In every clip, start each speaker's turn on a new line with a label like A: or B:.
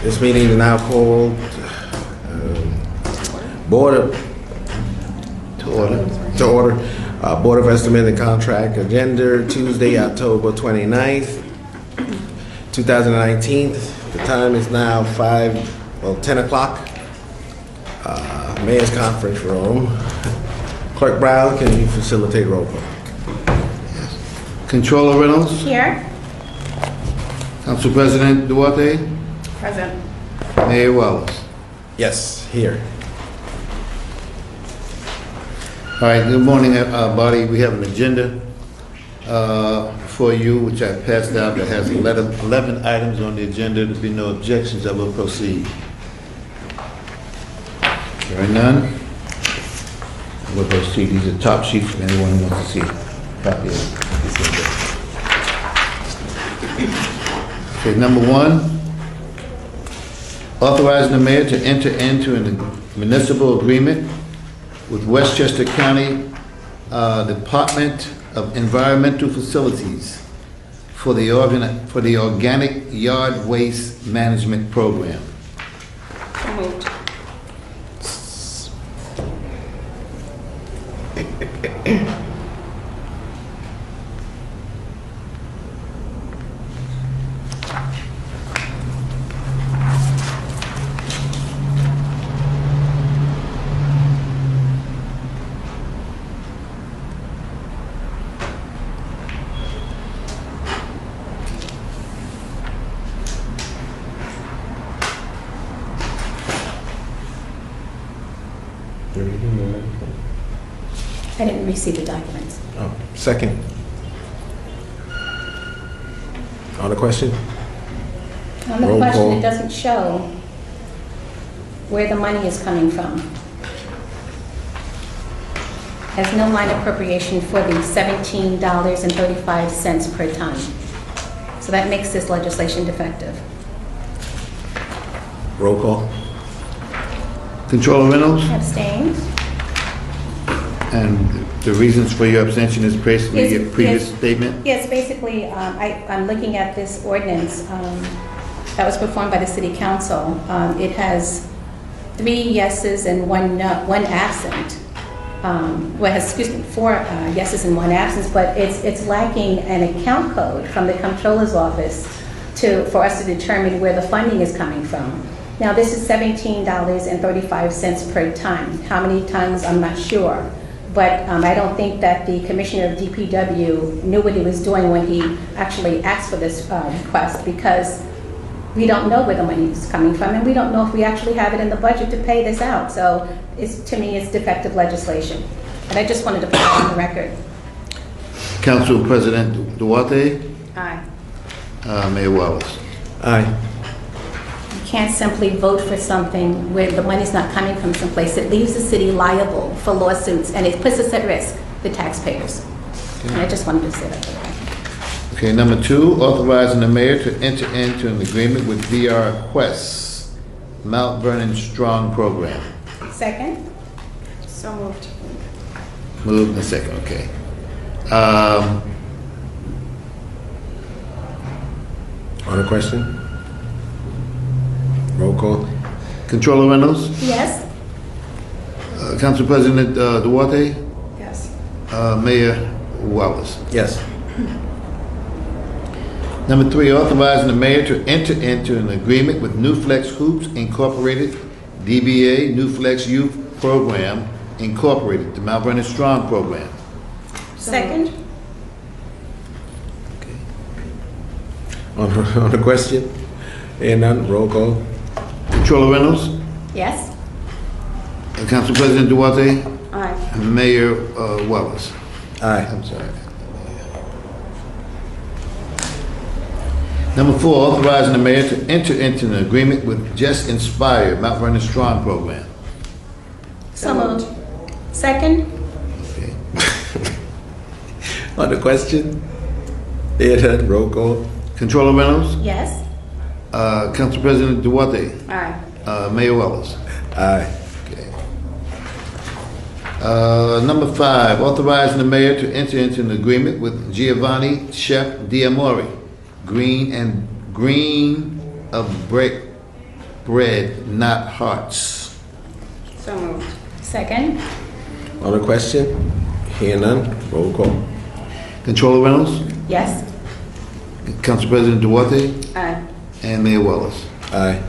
A: This meeting is now called to order. Board of Estimated Contract Agenda, Tuesday, October 29th, 2019. The time is now 10 o'clock. Mayor's Conference Room. Clerk Brown, can you facilitate roll call?
B: Controller Reynolds.
C: Here.
B: Council President Duarte.
C: Present.
B: Mayor Wallace.
A: Yes, here.
B: All right, good morning, body. We have an agenda for you, which I passed out, that has 11 items on the agenda. There be no objections, I will proceed. There are none. We'll proceed. These are top sheets for anyone who wants to see a copy of this agenda. Okay, number 1. Authorizing the mayor to enter into a municipal agreement with Westchester County Department of Environmental Facilities for the Organic Yard Waste Management Program.
C: So moved. I didn't receive the documents.
A: Oh, second. On the question?
C: On the
A: Roll
C: question,
A: call.
C: it doesn't show where the money is coming from. Has no line appropriation for the $17.35 per ton. So that makes this legislation defective.
A: Roll call.
B: Controller Reynolds,
C: Abstained?
B: and the reasons for your abstention is basically your previous statement?
C: Yes, basically, I'm looking at this ordinance that was performed by the city council. It has 3 yeses and 1 absent. Well, it has, 4 yeses and 1 absence, but it's lacking an account code from the comptroller's office for us to determine where the funding is coming from. Now, this is $17.35 per ton. How many tons, I'm not sure. But I don't think that the Commissioner of DPW knew what he was doing when he actually asked for this request, because we don't know where the money is coming from, and we don't know if we actually have it in the budget to pay this out. So to me, it's defective legislation. And I just wanted to put that on the record.
B: Council President Duarte,
C: Aye.
B: Mayor Wallace.
A: Aye.
C: You can't simply vote for something where the money's not coming from someplace. It leaves the city liable for lawsuits, and it puts us at risk, the taxpayers.
B: Okay.
C: And I just wanted to say that.
B: Okay, number 2, authorizing the mayor to enter into an agreement with VR Quest, Mount Vernon Strong Program.
C: Second? So moved.
B: Moved and second, okay.
A: On the question? Roll call.
B: Controller Reynolds,
C: Yes?
B: Council President Duarte,
C: Yes.
B: Mayor Wallace.
A: Yes.
B: Number 3, authorizing the mayor to enter into an agreement with New Flex Hoops Incorporated, DBA New Flex Youth Program Incorporated, the Mount Vernon Strong Program.
C: Second?
A: On the question? And none, roll call.
B: Controller Reynolds,
C: Yes?
B: Council President Duarte,
C: Aye.
B: Mayor Wallace.
A: Aye.
B: I'm sorry. Number 4, authorizing the mayor to enter into an agreement with Just Inspire, Mount Vernon Strong Program.
C: So moved. Second?
B: Okay.
A: On the question? And none, roll call.
B: Controller Reynolds,
C: Yes?
B: Council President Duarte,
C: Aye.
B: Mayor Wallace.
A: Aye.
B: Okay. Number 5, authorizing the mayor to enter into an agreement with Giovanni Chef Diamori, green of bread, not hearts.
D: So moved.
C: Second?
A: On the question? Hearing none, roll call.
B: Controller Reynolds,
C: Yes.
B: Council President Duarte,
D: Aye.
B: and Mayor Wallace.
A: Aye.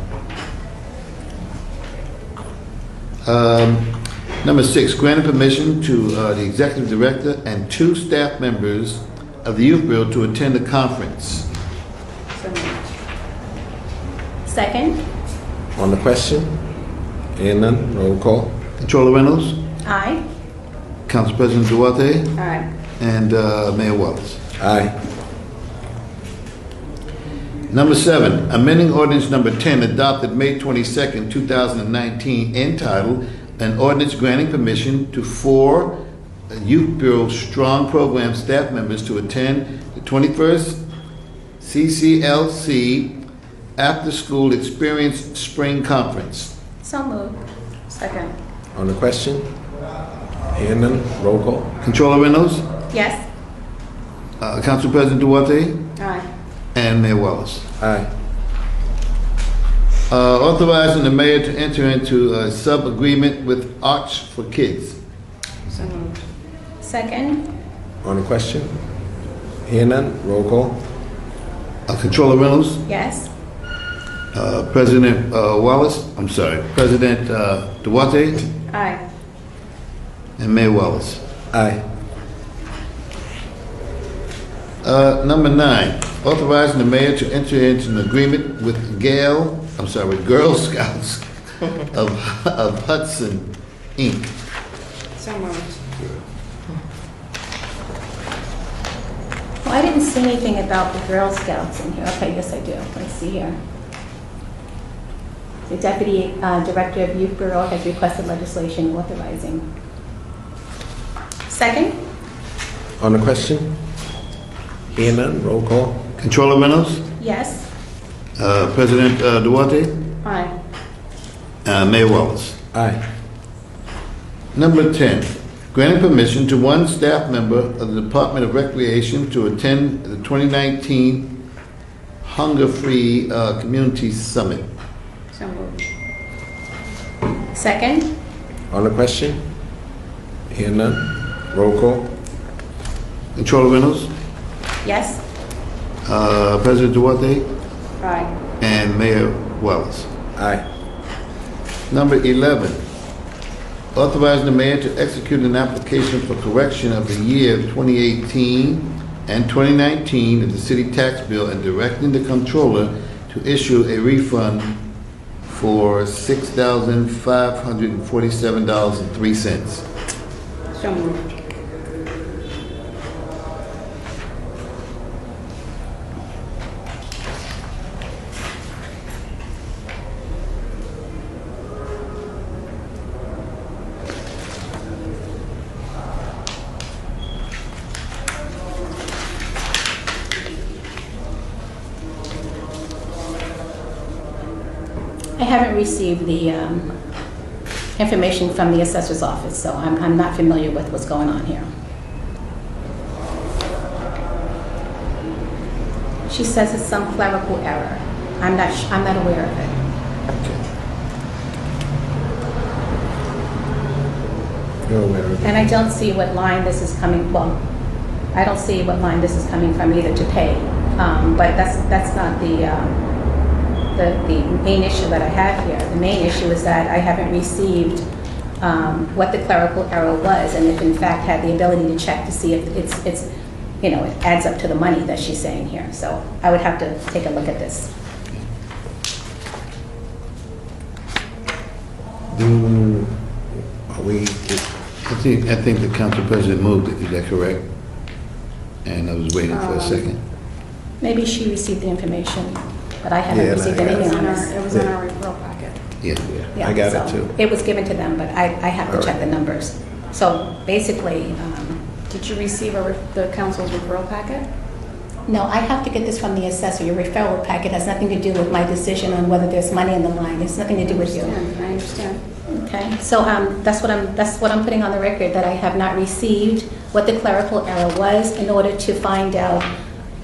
B: Number 6, granting permission to the Executive Director and 2 staff members of the Youth Bureau to attend the conference.
D: So moved.
C: Second?
A: On the question? Hearing none, roll call.
B: Controller Reynolds,
C: Aye.
B: Council President Duarte,
D: Aye.
B: and Mayor Wallace.
A: Aye.
B: Number 7, amending ordinance number 10 adopted May 22nd, 2019, entitled, an ordinance granting permission to 4 Youth Bureau Strong Program staff members to attend the 21st CCLC After School Experience Spring Conference.
C: So moved.
D: Second.
A: On the question? Hearing none, roll call.
B: Controller Reynolds,
C: Yes.
B: Council President Duarte,
D: Aye.
B: and Mayor Wallace.
A: Aye.
B: Authorizing the mayor to enter into a sub-agreement with Arts for Kids.
D: So moved.
C: Second?
A: On the question? Hearing none, roll call.
B: Controller Reynolds,
C: Yes.
B: President President Duarte,
D: Aye.
B: and Mayor Wallace.
A: Aye.
B: Number 9, authorizing the mayor to enter into an agreement with Girl Scouts of Hudson, Inc.
D: So moved.
C: Well, I didn't see anything about the Girl Scouts in here. Okay, yes, I do. Let's see here. The Deputy Director of Youth Bureau has requested legislation authorizing. Second?
A: On the question? Hearing none, roll call.
B: Controller Reynolds,
C: Yes.
B: President Duarte,
D: Aye.
B: Mayor Wallace.
A: Aye.
B: Number 10, granting permission to 1 staff member of the Department of Recreation to attend the 2019 Hunger Free Community Summit.
D: So moved.
C: Second?
A: On the question? Hearing none, roll call.
B: Controller Reynolds,
C: Yes.
B: President Duarte,
D: Aye.
B: and Mayor Wallace.
A: Aye.
B: Number 11, authorizing the mayor to execute an application for correction of the year 2018 and 2019 of the city tax bill and directing the controller to issue a refund for $6,547.03.
D: So moved.
C: I haven't received the information from the assessor's office, so I'm not familiar with what's going on here. She says it's some clerical error. I'm not aware of it.
A: You're aware of it.
C: And I don't see what line this is coming, well, I don't see what line this is coming from either to pay. But that's not the main issue that I have here. The main issue is that I haven't received what the clerical error was, and if in fact had the ability to check to see if it's it adds up to the money that she's saying here. So I would have to take a look at this.
A: Are we,
B: I think the council president moved it, is that correct? And I was waiting for a second.
C: Maybe she received the information, but I haven't
A: Yeah,
C: received
A: I got
C: anything
D: It
C: on
D: was
C: this.
D: in our referral packet.
B: Yeah.
C: Yeah,
A: I got it
C: so
A: too.
C: It was given to them, but I have to
A: All
C: check
A: right.
C: the numbers. So basically,
D: Did you receive the council's referral packet?
C: no, I have to get this from the assessor. Your referral packet has nothing to do with my decision on whether there's money in the line. It's nothing to do with you.
D: I understand.
C: Okay, so that's what I'm putting on the record, that I have not received what the clerical error was in order to find out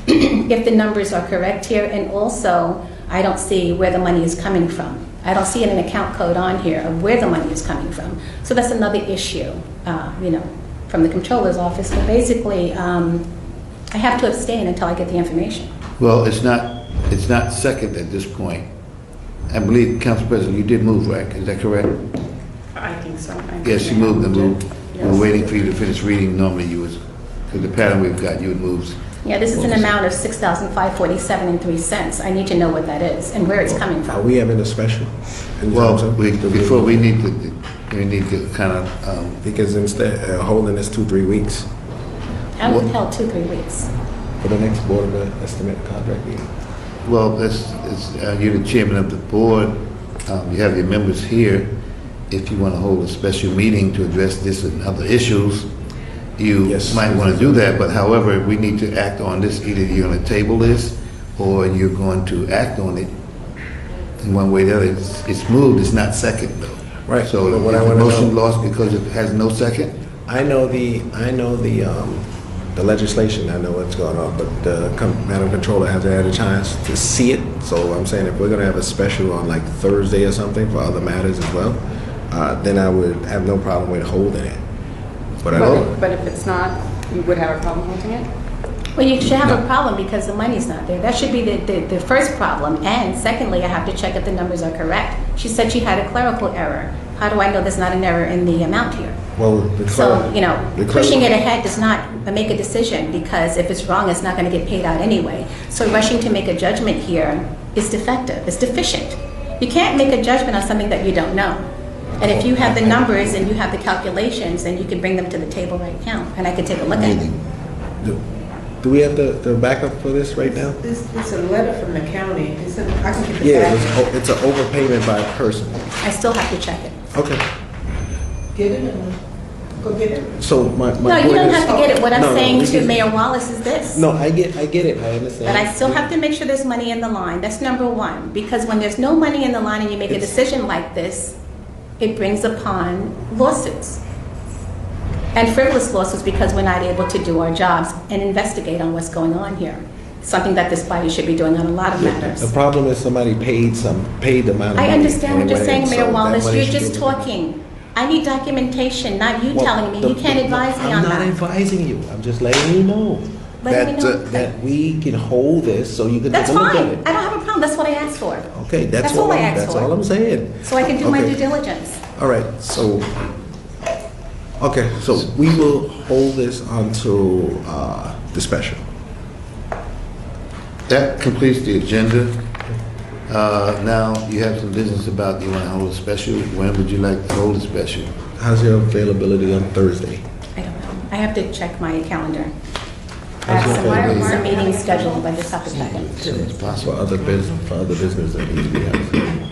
C: if the numbers are correct here, and also, I don't see where the money is coming from. I don't see an account code on here of where the money is coming from. So that's another issue, from the controller's office. But basically, I have to abstain until I get the information.
B: Well, it's not second at this point. I believe, Council President, you did move, right? Is that correct?
D: I think so.
B: Yes, you moved and moved.
D: Yes.
B: We're waiting for you to finish reading. Normally you was, because the pattern we've got, you would move.
C: Yeah, this is an amount of $6,547.03. I need to know what that is and where it's coming
A: Are
C: from.
A: we having a special? in
B: Well,
A: terms of-
B: before we need to kind of,
A: Because instead, holding this 2-3 weeks
C: I was held 2-3 weeks.
A: for the next Board of Estimate contract meeting.
B: well, you're the chairman of the board. You have your members here. If you want to hold a special meeting to address this and other issues, you
A: Yes.
B: might want to do that. But however, we need to act on this. Either you're going to table this or you're going to act on it in one way or the other. It's moved, it's not second though.
A: Right.
B: So
A: But
B: is
A: what I
B: the
A: wanna
B: motion
A: know-
B: lost because it has no second?
A: I know the legislation, I know what's going on, but Madam Controller hasn't had a chance to see it. So I'm saying if we're gonna have a special on like Thursday or something for other matters as well, then I would have no problem with holding it. But I don't,
D: But if it's not, you would have a problem holding it?
C: Well, you should have
A: No.
C: a problem because the money's not there. That should be the first problem. And secondly, I have to check if the numbers are correct. She said she had a clerical error. How do I know there's not an error in the amount here?
A: well, the
C: So,
A: the
C: pushing it ahead does not make a decision because if it's wrong, it's not going to get paid out anyway. So rushing to make a judgment here is defective, it's deficient. You can't make a judgment on something that you don't know. And if you have the numbers and you have the calculations, then you can bring them to the table right now, and I can take a look at them.
A: Do we have the backup for this right now?
E: It's a letter from the county. I can get the
A: Yeah,
E: back.
A: it's an overpayment by person.
C: I still have to check it.
A: Okay.
E: Get it and go get it.
A: So my
C: No,
A: point
C: you don't
A: is-
C: have to get it. What I'm
A: No, no,
C: saying
A: we
C: to
A: can-
C: Mayor Wallace is this.
A: No, I get it, I understand.
C: But I still have to make sure there's money in the line. That's number one. Because when there's no money in the line and you make a
A: It's-
C: decision like this, it brings upon lawsuits. And frivolous lawsuits because we're not able to do our jobs and investigate on what's going on here. Something that this body should be doing on a lot of
A: The
C: matters.
A: problem is somebody paid the amount of money.
C: I understand what you're
A: anyway,
C: saying,
A: so
C: Mayor
A: that
C: Wallace.
A: money
C: You're
A: should
C: just
A: be-
C: talking. I need documentation, not you
A: Well,
C: telling me. You can't advise me on
A: I'm not
C: that.
A: advising you, I'm just letting you know.
C: Letting me know.
A: That we can hold this so you can take
C: That's
A: a look at
C: fine.
A: it.
C: I don't have a problem. That's what I asked for.
A: Okay,
C: That's all I asked
A: that's
C: for.
A: all I'm saying.
C: So I can do my
A: Okay.
C: due diligence.
A: All right, so we will hold this until the special.
B: That completes the agenda. Now, you have some business about, you want to hold a special. When would you like to hold a special?
A: How's your availability on Thursday?
C: I don't know. I have to check my calendar. I
A: How's
C: have
A: your availability?
C: some meetings scheduled, but I just have to check it.
B: As soon as
A: For
B: possible.
A: other business that needs to be happening.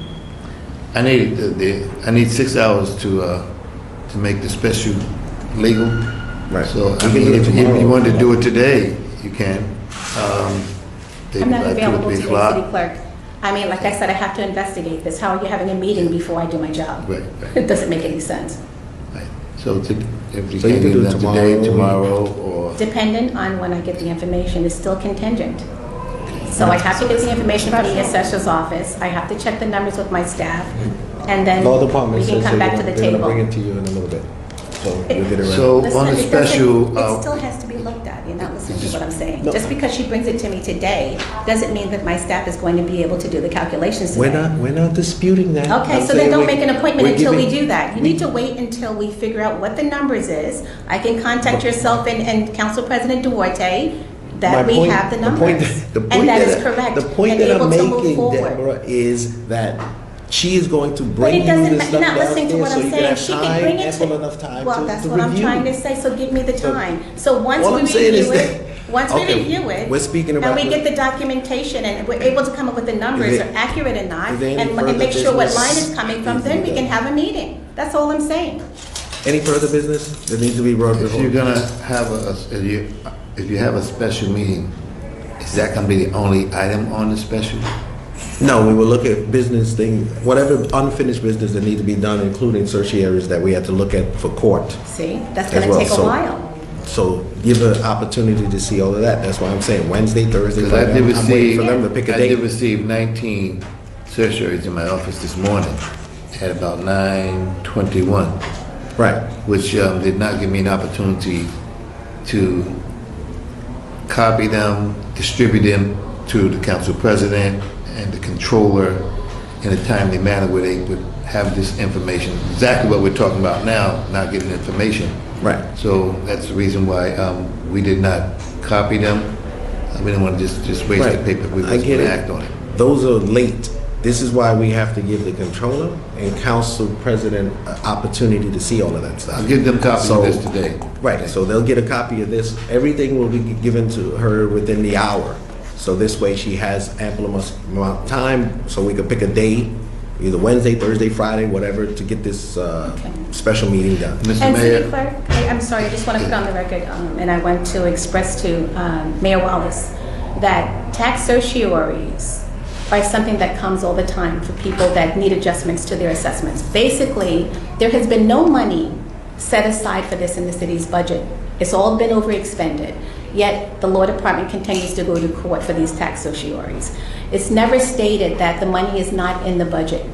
B: I need 6 hours to make the special legal.
A: Right.
B: So,
A: We
B: I
A: can
B: mean,
A: do it
B: if
A: tomorrow.
B: you wanted to do it today, you can. Maybe
C: I'm not
B: by 2 or
C: available
B: 3
C: today,
B: o'clock.
C: City Clerk. I mean, like I said, I have to investigate this. How are you having a meeting before I do my job?
B: Right,
C: It doesn't make any sense.
B: right. So if you
A: So you
B: can
A: can
B: do
A: do
B: it
A: it
B: today,
A: tomorrow.
B: tomorrow, or...
C: Dependent on when I get the information, it's still contingent. So I have to get the information from the assessor's office. I have to check the numbers with my staff, and then
A: Law department
C: we can
A: says
C: come back to the
A: they're gonna bring
C: table.
A: it to you in a little bit. So we'll get it ready.
B: So
C: Listen,
B: on the
C: it doesn't-
B: special,
C: It still has to be looked at. You're not listening to what I'm saying.
A: No.
C: Just because she brings it to me today doesn't mean that my staff is going to be able to do the calculations today.
A: We're not disputing that.
C: Okay,
A: I'm
C: so then
A: saying
C: don't
A: we-
C: make an appointment
A: we're
C: until we
A: giving-
C: do that. You need to wait until we figure out what the numbers is. I can contact yourself and Council President Duarte that
A: My
C: we
A: point-
C: have the
A: the point-
C: numbers.
A: the point
C: And that is
A: I-
C: correct.
A: The point
C: and
A: that I'm
C: able to move
A: making,
C: forward.
A: Deborah, is that she is going to
C: But
A: bring
C: it
A: you
C: doesn't,
A: this
C: you're
A: stuff
C: not listening to
A: downstairs
C: what
A: so
C: I'm
A: you can
C: saying.
A: have
C: She can bring
A: time,
C: it
A: ample enough
C: to,
A: time
C: well,
A: to
C: that's
A: to
C: what I'm
A: review.
C: trying to say, so give me the
A: So-
C: time. So once
A: All
C: we
A: I'm saying is
C: review
A: that-
C: it, once we
A: Okay,
C: review it,
A: we're speaking
C: and
A: about
C: we
A: the-
C: get the documentation and we're able to come up with the numbers
A: Is
C: are
A: it-
C: accurate or not,
A: is there any
C: and
A: further
C: make sure what
A: business
C: line it's coming from,
A: needs to
C: then
A: be
C: we can
A: done?
C: have a meeting. That's all I'm saying.
A: Any further business that needs to be brought
B: if
A: before?
B: you're gonna have if you have a special meeting, is that gonna be the only item on the special?
A: No, we will look at business things, whatever unfinished business that need to be done, including certiaries that we have to look at for court
C: See, that's
A: as
C: gonna
A: well.
C: take a
A: So-
C: while.
A: So give an opportunity to see all of that. That's why I'm saying Wednesday, Thursday,
B: Because
A: Friday. I'm waiting for them to pick a
B: I did
A: date.
B: receive 19 certiorars in my office this morning at about 9:21,
A: Right.
B: which did not give me an opportunity to copy them, distribute them to the council president and the controller in a timely manner where they would have this information, exactly what we're talking about now, not getting information.
A: Right.
B: So that's the reason why we did not copy them. We didn't want to just waste the
A: Right.
B: paper. We
A: I
B: was
A: get
B: going to
A: it.
B: act on it.
A: Those are late. This is why we have to give the controller and council president an opportunity to see all of that stuff.
B: I'll give them copies
A: So-
B: of this today.
A: Right, so they'll get a copy of this. Everything will be given to her within the hour. So this way she has ample amount of time, so we can pick a day, either Wednesday, Thursday, Friday, whatever, to get this special meeting done.
B: Mr.
C: And City
B: Mayor,
C: Clerk, I'm sorry, I just want to put on the record, and I want to express to Mayor Wallace that tax certioraries are something that comes all the time for people that need adjustments to their assessments. Basically, there has been no money set aside for this in the city's budget. It's all been overexpended. Yet the law department continues to go to court for these tax certioraries. It's never stated that the money is not in the budget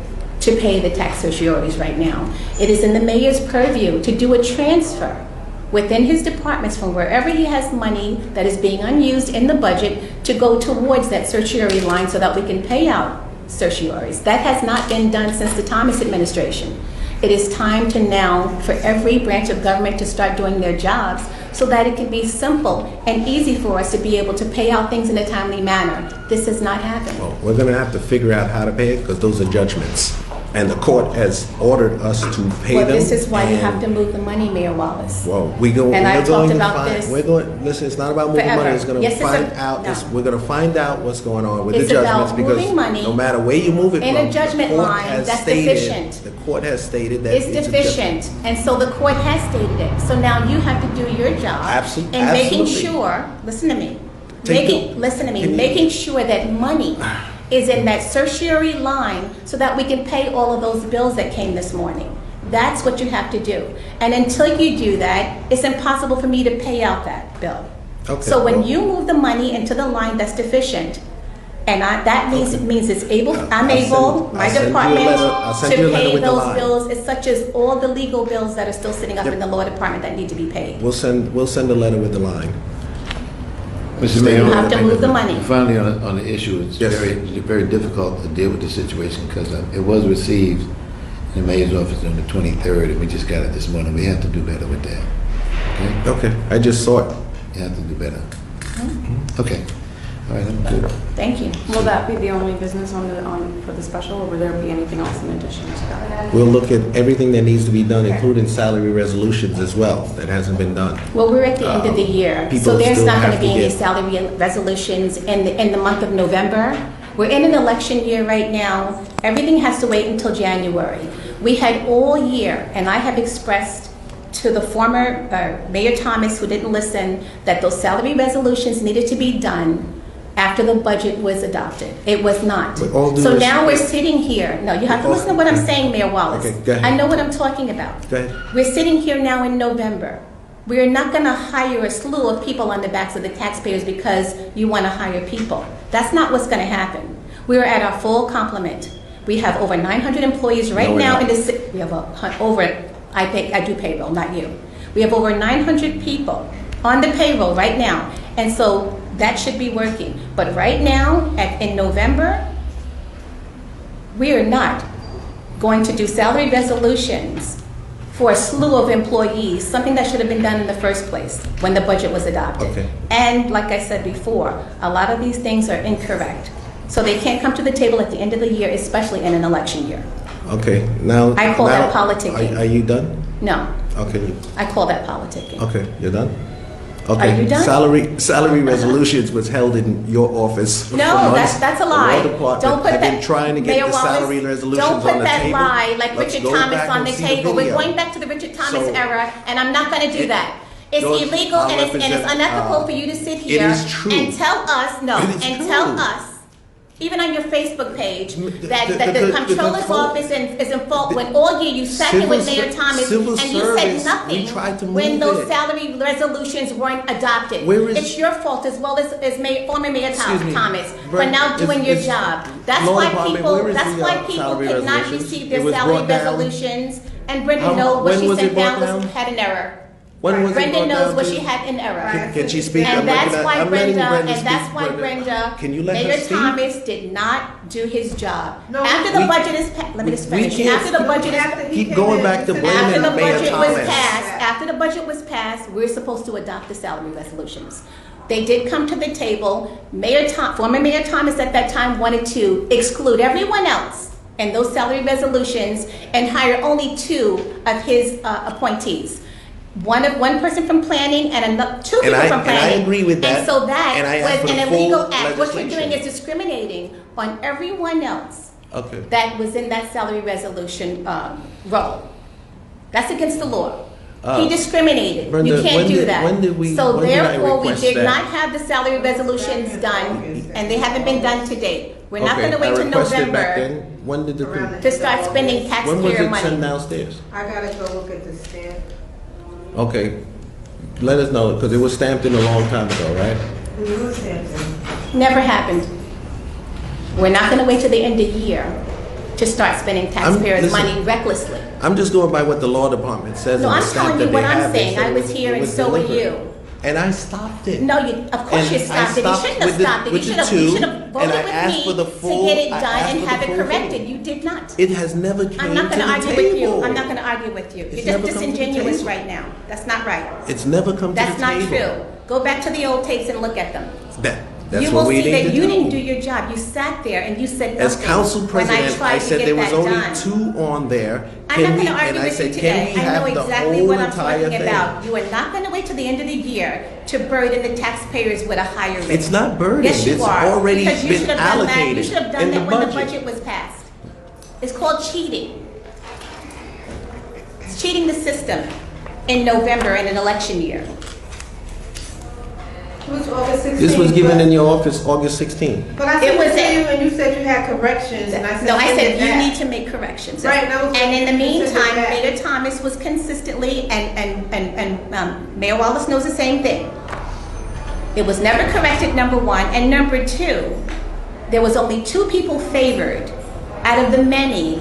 C: to pay the tax certioraries right now. It is in the mayor's purview to do a transfer within his departments from wherever he has money that is being unused in the budget to go towards that certiorari line so that we can pay out certioraries. That has not been done since the Thomas administration. It is time to now for every branch of government to start doing their jobs so that it can be simple and easy for us to be able to pay out things in a timely manner. This has not happened.
A: Well, we're gonna have to figure out how to pay it, because those are judgments. And the court has ordered us to pay
C: Well,
A: them.
C: this is why you have
A: and-
C: to move the money, Mayor Wallace.
A: Well, we're
C: And I
A: going
C: talked
A: to
C: about
A: find,
C: this
A: we're going, listen, it's not about moving
C: forever.
A: money, it's gonna
C: Yes, it's
A: find
C: a-
A: out,
C: no.
A: we're gonna find out what's going on with the
C: It's about
A: judgments, because
C: moving money
A: no matter where you move it
C: in
A: from,
C: a judgment
A: the court
C: line
A: has
C: that's
A: stated-
C: deficient.
A: The court has stated that
C: It's
A: it's a judgment.
C: deficient, and so the court has stated it. So now you have to do your job.
A: Absolutely.
C: And making
A: Absolutely.
C: sure, listen to me,
A: Take
C: listen to me,
A: Can you-
C: making sure that money is in that certiorari line so that we can pay all of those bills that came this morning. That's what you have to do. And until you do that, it's impossible for me to pay out that bill.
A: Okay,
C: So when
A: well-
C: you move the money into the line that's deficient, and that means
A: Okay.
C: it means it's able.
A: I'll
C: I'm
A: send-
C: able, my
A: I'll send you a
C: department,
A: letter- I'll send
C: to
A: you a letter
C: pay
A: with the
C: those
A: line.
C: bills, as such as all the legal bills that are still sitting up
A: Yep.
C: in the law department that need to be paid.
A: We'll send a letter with the line.
B: Mr. Mayor,
C: You have to move the money.
B: Finally, on the issue, it's
A: Yes.
B: very difficult to deal with the situation because it was received in the mayor's office on the 23rd, and we just got it this morning. We have to do better with that. Okay?
A: Okay, I just saw it.
B: You have to do better. Okay. All right, I'm good.
C: Thank you.
D: Will that be the only business for the special, or will there be anything else in addition to that?
A: We'll look at everything that needs to be done, including salary resolutions as well, that hasn't been done.
C: Well, we're at the end of the year,
A: people
C: so there's
A: still
C: not going to
A: have
C: be
A: to
C: any
A: get-
C: salary resolutions in the month of November. We're in an election year right now. Everything has to wait until January. We had all year, and I have expressed to the former Mayor Thomas, who didn't listen, that those salary resolutions needed to be done after the budget was adopted. It was not.
A: With all due
C: So now we're
A: respect-
C: sitting here. No, you have to
A: Oh,
C: listen to what I'm saying, Mayor Wallace.
A: Okay, go ahead.
C: I know what I'm talking about.
A: Go ahead.
C: We're sitting here now in November. We're not going to hire a slew of people on the backs of the taxpayers because you want to hire people. That's not what's going to happen. We're at our full complement. We have over 900 employees right
A: No, we're
C: now
A: not.
C: in the city. We have I do payroll, not you. We have over 900 people on the payroll right now. And so that should be working. But right now, in November, we are not going to do salary resolutions for a slew of employees, something that should have been done in the first place when the budget was adopted.
A: Okay.
C: And like I said before, a lot of these things are incorrect. So they can't come to the table at the end of the year, especially in an election year.
A: Okay, now.
C: I call that
A: now-
C: politicking.
A: Are you done?
C: No,
A: Okay,
C: I call that politicking.
A: okay, you're done? Okay.
C: Are you done?
A: Salary resolutions was held in your office for
C: No,
A: months.
C: that's a
A: The
C: lie.
A: law department
C: Don't put
A: have
C: that.
A: been trying to get
C: Mayor
A: the
C: Wallace,
A: salary resolutions
C: don't
A: on
C: put
A: the
C: that
A: table.
C: lie like
A: Let's
C: Richard
A: go
C: Thomas
A: back
C: on
A: and
C: the
A: see
C: table. We're
A: video.
C: going back to the Richard Thomas
A: So-
C: era, and I'm not going to do that. It's
A: George,
C: illegal and it's
A: represent-
C: unethical for you to sit here
A: is true.
C: and tell us
A: It is
C: and
A: true.
C: tell us even on your Facebook page,
A: The-
C: that
A: the-
C: the
A: the
C: comptroller's
A: control-
C: office is in fault, when all year you sat here with Mayor Thomas, and
A: civil
C: you
A: service,
C: said
A: we
C: nothing
A: tried to
C: when
A: move
C: those
A: it.
C: salary resolutions weren't adopted.
A: Where is-
C: It's your fault as well as former Mayor
A: Excuse me,
C: Thomas, for
A: Brenda,
C: not doing your
A: is-
C: job. That's
A: Law
C: why
A: Department,
C: people,
A: where is
C: that's
A: the,
C: why people
A: salary
C: could not
A: resolutions?
C: receive
A: It
C: their
A: was
C: salary
A: brought down.
C: resolutions, and Brenda
A: How-
C: knows what
A: when
C: she
A: was it
C: sent down
A: brought down?
C: had an error.
A: When was it
C: Brenda
A: brought
C: knows
A: down
C: what
A: to?
C: she had in error.
A: Can she speak? I'm
C: And that's
A: looking at-
C: why
A: I'm letting
C: Brenda,
A: Brenda
C: and that's
A: speak,
C: why
A: Brenda.
C: Brenda,
A: Can you let her
C: Mayor
A: speak?
C: Thomas did not do his job.
E: No,
C: After the
A: we-
C: budget is, let me just
A: we
C: finish.
A: can't-
C: After the budget is,
E: After he
A: Keep
E: came
A: going
E: in,
A: back to
E: he said-
A: blaming
C: after the
A: Mayor
C: budget was
A: Thomas.
C: passed, after the budget was passed, we're supposed to adopt the salary resolutions. They did come to the table. Former Mayor Thomas at that time wanted to exclude everyone else in those salary resolutions and hire only 2 of his appointees. One person from planning and another, 2 people from
A: And I
C: planning.
A: agree with that.
C: And so that
A: And I asked
C: was
A: for the
C: an
A: full
C: illegal act. What you're
A: legislation.
C: doing is discriminating on everyone else
A: Okay.
C: that was in that salary resolution role. That's against the law. He discriminated.
A: Brenda,
C: You can't
A: when
C: do
A: did-
C: that.
A: when did we-
C: So
A: when did I
C: therefore, we
A: request
C: did
A: that?
C: not have the salary resolutions done, and they haven't been done to date. We're not
A: Okay,
C: gonna wait
A: I
C: till
A: requested back
C: November
A: then. When did the,
E: Around
C: to start spending
A: when was
C: taxpayer
A: it sent
C: money.
A: downstairs?
E: I gotta go look at the stamp.
A: Okay, let us know, because it was stamped in a long time ago, right?
E: Who stamped it?
C: Never happened. We're not gonna wait till the end of the year to start spending taxpayers'
A: listen.
C: money recklessly.
A: I'm just going by what the law department says
C: No,
A: in the
C: I'm
A: stamp
C: telling
A: that
C: you
A: they
C: what I'm
A: have. They
C: saying.
A: said
C: I
A: it
C: was here
A: it
C: and
A: was
C: so were
A: deliberate.
C: you.
A: And I stopped it.
C: No, of course you
A: And I
C: stopped it. You
A: stopped
C: shouldn't have
A: with the-
C: stopped it. You
A: with the
C: should have,
A: two,
C: voted
A: and I
C: with
A: asked for
C: me
A: the
C: to
A: full-
C: get it
A: I
C: done
A: asked
C: and
A: for the
C: have it
A: full
C: corrected.
A: vote.
C: You did not.
A: It has never came
C: I'm not
A: to
C: gonna
A: the
C: argue with you.
A: table.
C: I'm not gonna argue with you.
A: It's
C: You're just
A: never come to the
C: disingenuous
A: table.
C: right now. That's not right.
A: It's never come to
C: That's
A: the
C: not
A: table.
C: true. Go back to the old tapes and look at them.
A: That's
C: You
A: what
C: will
A: we
C: see
A: need
C: that
A: to
C: you
A: do.
C: didn't do your job. You sat there and you said
A: As
C: nothing.
A: council
C: when
A: president,
C: tried
A: I
C: to
A: said
C: get
A: there was
C: that
A: only
C: done.
A: 2 on there.
C: I'm not going to
A: And
C: argue
A: I
C: with
A: said,
C: you
A: can
C: today.
A: we
C: I
A: have
C: know
A: the
C: exactly
A: whole
C: what I'm
A: entire
C: talking
A: thing?
C: about. You are not going to wait till the end of the year to burden the taxpayers with a higher rate.
A: It's not burdened.
C: Yes, you
A: It's
C: are.
A: already
C: Because you
A: been
C: should have done that. You
A: allocated
C: should have done
A: in
C: that
A: the
C: when the
A: budget.
C: budget was passed. It's called cheating. It's cheating the system in November in an election year.
E: It was August 16th.
A: This was given in your office August 16th.
E: But I
C: It
E: sent
C: was
E: it to
C: a-
E: you and you said you had corrections and I said.
C: No, I
E: send
C: said
E: it
C: you
E: back.
C: need to make corrections.
E: Right, and I was
C: And in the
E: going to send it
C: meantime,
E: back.
C: Mayor Thomas was consistently, and Mayor Wallace knows the same thing. It was never corrected, number 1, and number 2, there was only 2 people favored out of the many